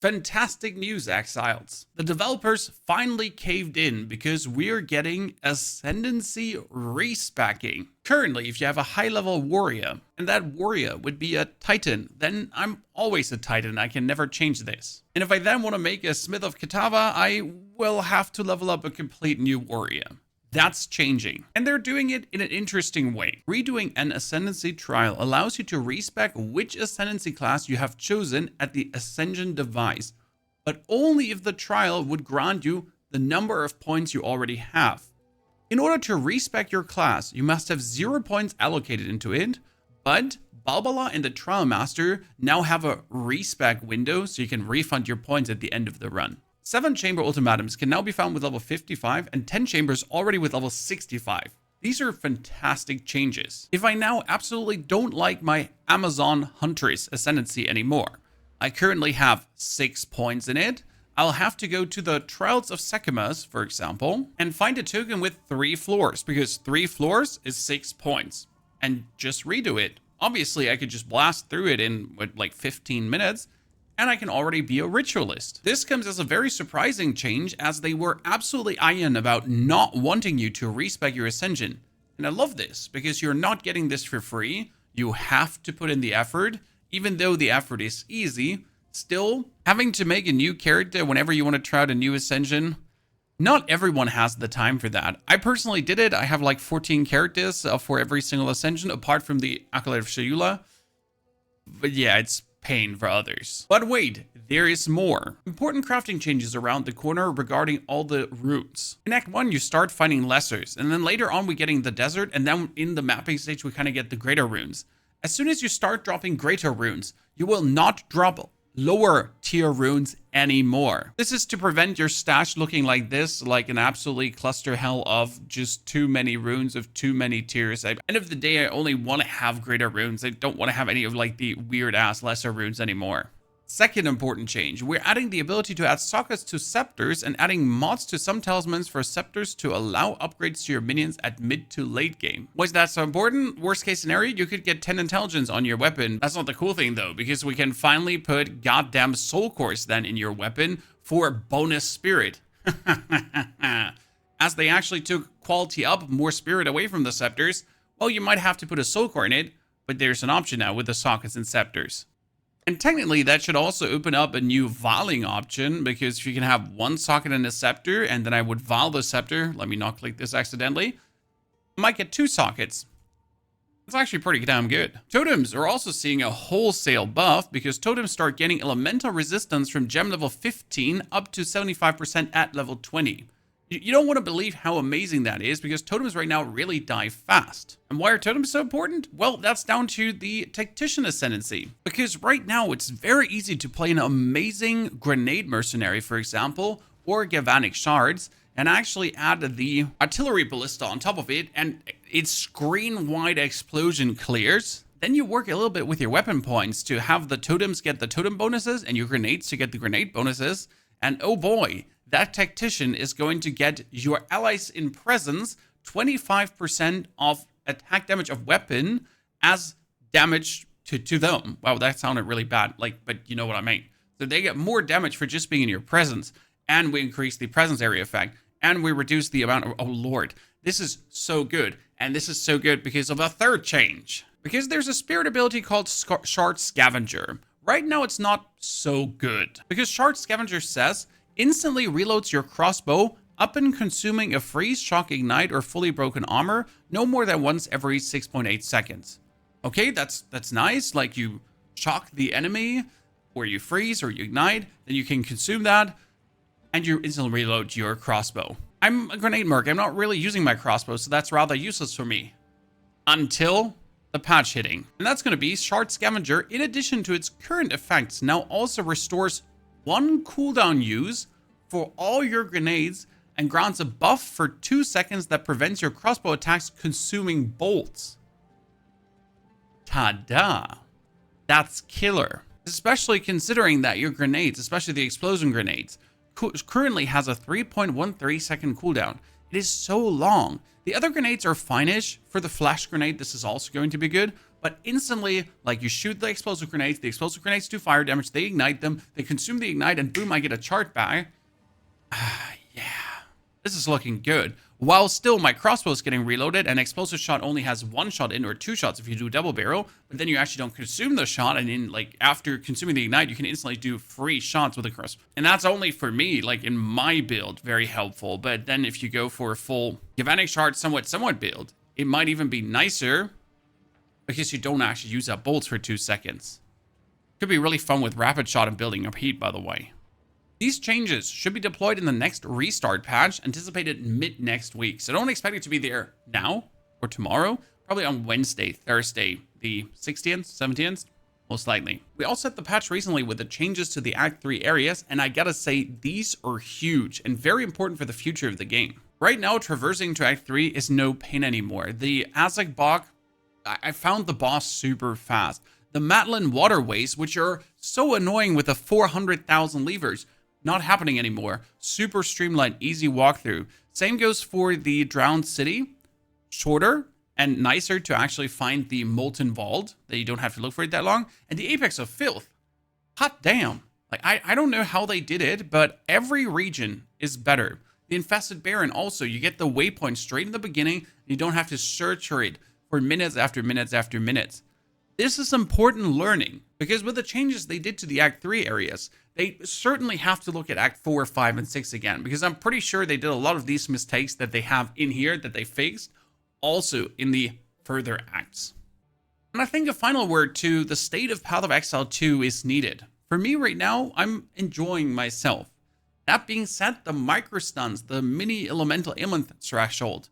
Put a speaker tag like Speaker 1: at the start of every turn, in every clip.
Speaker 1: Fantastic news, Exiles. The developers finally caved in because we're getting Ascendancy respecking. Currently, if you have a high-level warrior, and that warrior would be a Titan, then I'm always a Titan. I can never change this. And if I then want to make a Smith of Katava, I will have to level up a complete new warrior. That's changing. And they're doing it in an interesting way. Redoing an Ascendancy trial allows you to respec which Ascendancy class you have chosen at the Ascension device, but only if the trial would grant you the number of points you already have. In order to respec your class, you must have 0 points allocated into it, but Balbala and the Trial Master now have a respec window so you can refund your points at the end of the run. 7 chamber ultimatums can now be found with level 55 and 10 chambers already with level 65. These are fantastic changes. If I now absolutely don't like my Amazon Huntress Ascendancy anymore, I currently have 6 points in it, I'll have to go to the Trials of Sekimas, for example, and find a token with 3 floors, because 3 floors is 6 points, and just redo it. Obviously, I could just blast through it in like 15 minutes, and I can already be a ritualist. This comes as a very surprising change, as they were absolutely iron about not wanting you to respec your Ascension. And I love this, because you're not getting this for free. You have to put in the effort, even though the effort is easy. Still, having to make a new character whenever you want to try out a new Ascension, not everyone has the time for that. I personally did it. I have like 14 characters for every single Ascension, apart from the Acolyte of Shayula. But yeah, it's pain for others. But wait, there is more. Important crafting changes around the corner regarding all the runes. In Act 1, you start finding lessers, and then later on we getting the desert, and then in the mapping stage we kind of get the greater runes. As soon as you start dropping greater runes, you will not drop lower tier runes anymore. This is to prevent your stash looking like this, like an absolutely cluster hell of just too many runes of too many tiers. At the end of the day, I only want to have greater runes. I don't want to have any of like the weird ass lesser runes anymore. Second important change, we're adding the ability to add sockets to scepters and adding mods to some talismans for scepters to allow upgrades to your minions at mid to late game. Why is that so important? Worst case scenario, you could get 10 intelligence on your weapon. That's not the cool thing though, because we can finally put goddamn soul cores then in your weapon for bonus spirit. As they actually took quality up, more spirit away from the scepters, well, you might have to put a soul core in it, but there's an option now with the sockets and scepters. And technically, that should also open up a new voling option, because if you can have one socket and a scepter, and then I would vol the scepter, let me not click this accidentally, I might get 2 sockets. That's actually pretty damn good. Totems are also seeing a wholesale buff, because totems start getting elemental resistance from gem level 15 up to 75% at level 20. You don't want to believe how amazing that is, because totems right now really die fast. And why are totems so important? Well, that's down to the Tactician Ascendancy. Because right now, it's very easy to play an amazing Grenade Mercenary, for example, or Galvanic Shards, and actually add the Artillery Ballista on top of it, and its screen-wide explosion clears. Then you work a little bit with your weapon points to have the totems get the totem bonuses, and your grenades to get the grenade bonuses. And oh boy, that Tactician is going to get your allies in presence 25% of attack damage of weapon as damage to them. Wow, that sounded really bad, but you know what I mean. So they get more damage for just being in your presence, and we increase the presence area effect, and we reduce the amount of, oh lord, this is so good. And this is so good because of a third change. Because there's a spirit ability called Shard Scavenger. Right now it's not so good, because Shard Scavenger says, instantly reloads your crossbow up and consuming a freeze, shock, ignite, or fully broken armor no more than once every 6.8 seconds. Okay, that's nice. Like, you shock the enemy, or you freeze, or you ignite, then you can consume that, and you instantly reload your crossbow. I'm a grenade merc. I'm not really using my crossbow, so that's rather useless for me. Until the patch hitting. And that's going to be Shard Scavenger, in addition to its current effects, now also restores 1 cooldown use for all your grenades and grants a buff for 2 seconds that prevents your crossbow attacks consuming bolts. Ta-da! That's killer. Especially considering that your grenades, especially the explosion grenades, currently has a 3.13 second cooldown. It is so long. The other grenades are fine-ish. For the flash grenade, this is also going to be good. but instantly, like, you shoot the explosive grenades do fire damage, they ignite them, they consume the ignite, and boom, I get a chart back. Yeah, this is looking good. While still my crossbow is getting reloaded, and explosive shot only has 1 shot in, or 2 shots if you do double barrel, but then you actually don't consume the shot, and in, like, after consuming the ignite, you can instantly do 3 shots with a crossbow. And that's only for me, like, in my build, very helpful. But then if you go for a full galvanic shard somewhat build, it might even be nicer because you don't actually use up bolts for 2 seconds. Could be really fun with rapid shot and building up heat, by the way. These changes should be deployed in the next restart patch, anticipated mid next week. So don't expect it to be there now or tomorrow. Probably on Wednesday, Thursday, the 16th, 17th, most likely. We also had the patch recently with the changes to the Act 3 areas, and I gotta say, these are huge and very important for the future of the game. Right now, traversing to Act 3 is no pain anymore. The Azek Bog, I found the boss super fast. The Matlin waterways, which are so annoying with the 400,000 levers, not happening anymore. Super streamlined, easy walkthrough. Same goes for the Drowned City. Shorter and nicer to actually find the Molten Vault, that you don't have to look for it that long. And the Apex of Filth. Hot damn. Like, I don't know how they did it, but every region is better. The Infested Baron also, you get the waypoint straight in the beginning. You don't have to search for it for minutes after minutes after minutes. This is important learning, because with the changes they did to the Act 3 areas, they certainly have to look at Act 4, 5, and 6 again, because I'm pretty sure they did a lot of these mistakes that they have in here that they fixed, also in the further acts. And I think a final word to the state of Path of Exile 2 is needed. For me right now, I'm enjoying myself. That being said, the microstuns, the mini elemental ailment threshold,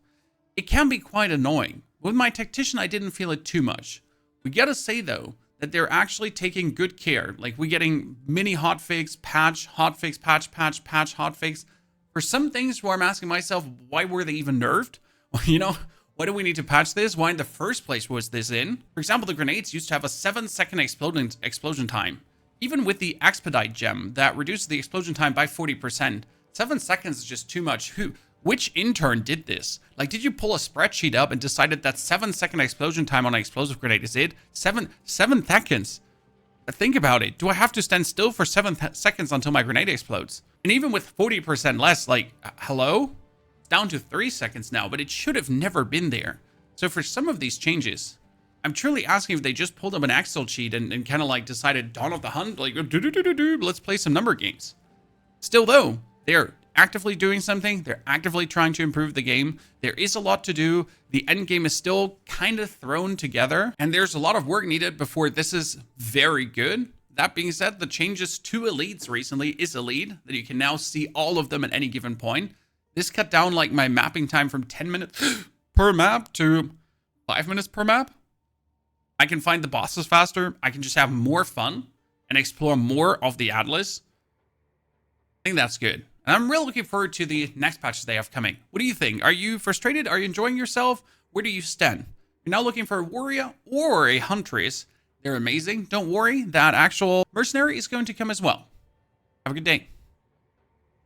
Speaker 1: it can be quite annoying. With my tactician, I didn't feel it too much. We gotta say though, that they're actually taking good care. Like, we're getting mini hotfix, patch, hotfix, patch, hotfix. For some things where I'm asking myself, why were they even nerfed? You know, why do we need to patch this? Why in the first place was this in? For example, the grenades used to have a 7-second explosion time. Even with the expedite gem that reduces the explosion time by 40%, 7 seconds is just too much. Which intern did this? Like, did you pull a spreadsheet up and decided that 7-second explosion time on an explosive grenade is it? 7 seconds. Think about it. Do I have to stand still for 7 seconds until my grenade explodes? And even with 40% less, like, hello? It's down to 3 seconds now, but it should have never been there. So for some of these changes, I'm truly asking if they just pulled up an Excel sheet and kind of like decided, Dawn of the Hunt, like, let's play some number games. Still though, they're actively doing something. They're actively trying to improve the game. There is a lot to do. The end game is still kind of thrown together, and there's a lot of work needed before this is very good. That being said, the changes to elites recently is a lead that you can now see all of them at any given point. This cut down like my mapping time from 10 minutes per map to 5 minutes per map. I can find the bosses faster. I can just have more fun and explore more of the Atlas. I think that's good. And I'm really looking forward to the next patches they have coming. What do you think? Are you frustrated? Are you enjoying yourself? Where do you stand? You're now looking for a warrior or a huntress. They're amazing. Don't worry, that actual mercenary is going to come as well. Have a good day.